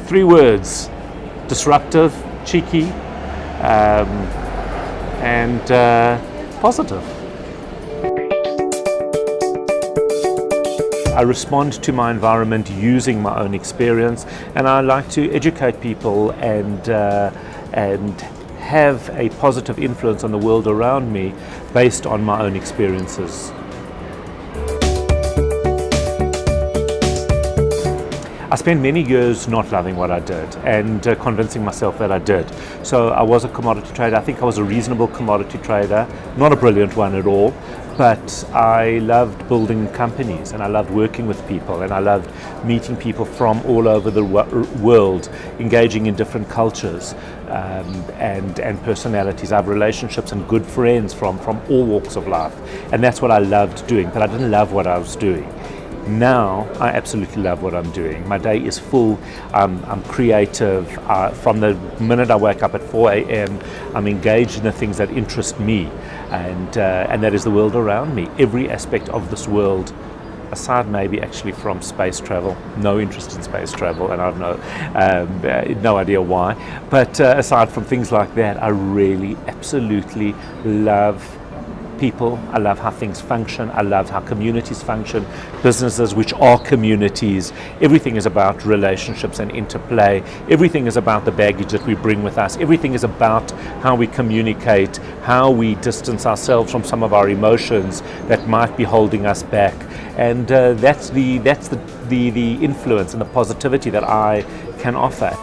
Three words: disruptive, cheeky, and positive. I respond to my environment using my own experience, and I like to educate people and have a positive influence on the world around me based on my own experiences. I spent many years not loving what I did and convincing myself that I did. So I was a commodity trader. I think I was a reasonable commodity trader, not a brilliant one at all, but I loved building companies and I loved working with people and I loved meeting people from all over the world, engaging in different cultures and personalities. I have relationships and good friends from all walks of life, and that's what I loved doing, but I didn't love what I was doing. Now I absolutely love what I'm doing. My day is full. I'm creative. From the minute I wake up at 4 a.m., I'm engaged in the things that interest me, and that is the world around me. Every aspect of this world, aside maybe actually from space travel. No interest in space travel, and I have no idea why. But aside from things like that, I really absolutely love people. I love how things function. I love how communities function, businesses which are communities. Everything is about relationships and interplay. Everything is about the baggage that we bring with us. Everything is about how we communicate, how we distance ourselves from some of our emotions that might be holding us back. And that's the influence and the positivity that I can offer.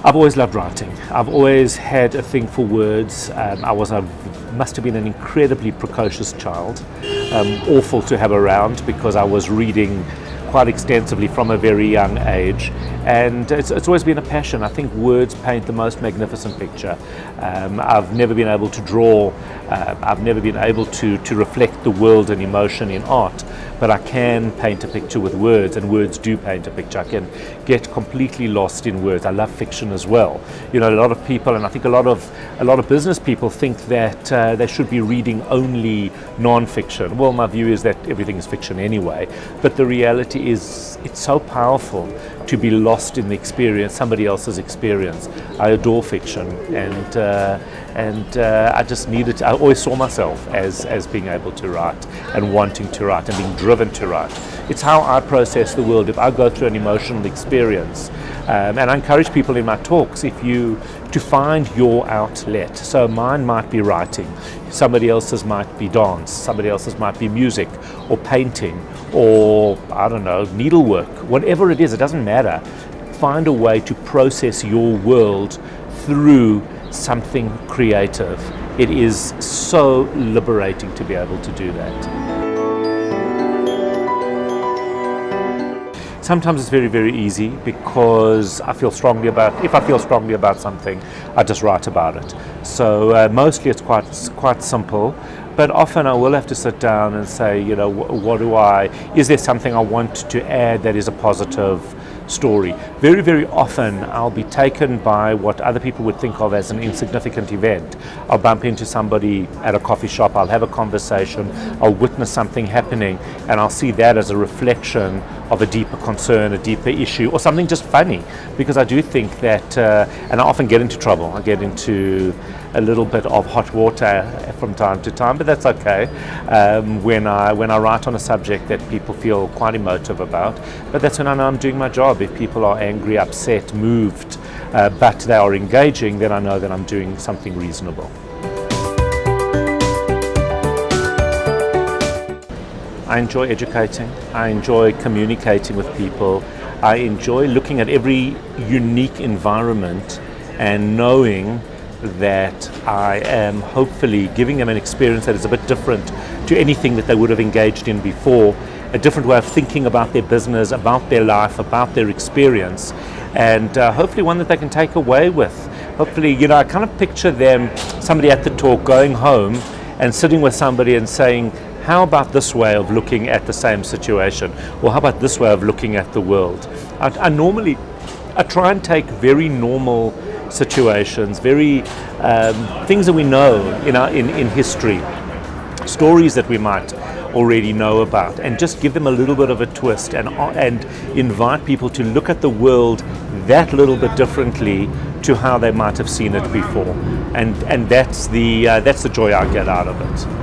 I've always loved writing. I've always had a thing for words. Must have been an incredibly precocious child, awful to have around because I was reading quite extensively from a very young age, and it's always been a passion. I think words paint the most magnificent picture. I've never been able to draw, I've never been able to reflect the world and emotion in art, but I can paint a picture with words, and words do paint a picture. I can get completely lost in words. I love fiction as well. You know, a lot of people, and I think a lot of business people think that they should be reading only non-fiction. Well, my view is that everything is fiction anyway, but the reality is it's so powerful to be lost in the experience, somebody else's experience. I adore fiction, and I just needed to, I always saw myself as being able to write and wanting to write and being driven to write. It's how I process the world. If I go through an emotional experience, and I encourage people in my talks to find your outlet. So mine might be writing, somebody else's might be dance, somebody else's might be music or painting or, I don't know, needlework. Whatever it is, it doesn't matter. Find a way to process your world through something creative. It is so liberating to be able to do that. Sometimes it's very, very easy because if I feel strongly about something, I just write about it. So mostly it's quite simple, but often I will have to sit down and say, you know, is there something I want to add that is a positive story? Very, very often I'll be taken by what other people would think of as an insignificant event. I'll bump into somebody at a coffee shop, I'll have a conversation, I'll witness something happening, and I'll see that as a reflection of a deeper concern, a deeper issue, or something just funny, because I do think that, and I often get into trouble, I get into a little bit of hot water from time to time, but that's okay when I write on a subject that people feel quite emotive about. But that's when I know I'm doing my job. If people are angry, upset, moved, but they are engaging, then I know that I'm doing something reasonable. I enjoy educating, I enjoy communicating with people, I enjoy looking at every unique environment and knowing that I am hopefully giving them an experience that is a bit different to anything that they would have engaged in before, a different way of thinking about their business, about their life, about their experience, and hopefully one that they can take away with. Hopefully, you know, I kind of picture somebody at the talk going home and sitting with somebody and saying, how about this way of looking at the same situation? Or how about this way of looking at the world? I try and take very normal situations, very things that we know in history, stories that we might already know about, and just give them a little bit of a twist, and invite people to look at the world that little bit differently to how they might have seen it before, and that's the joy I get out of it.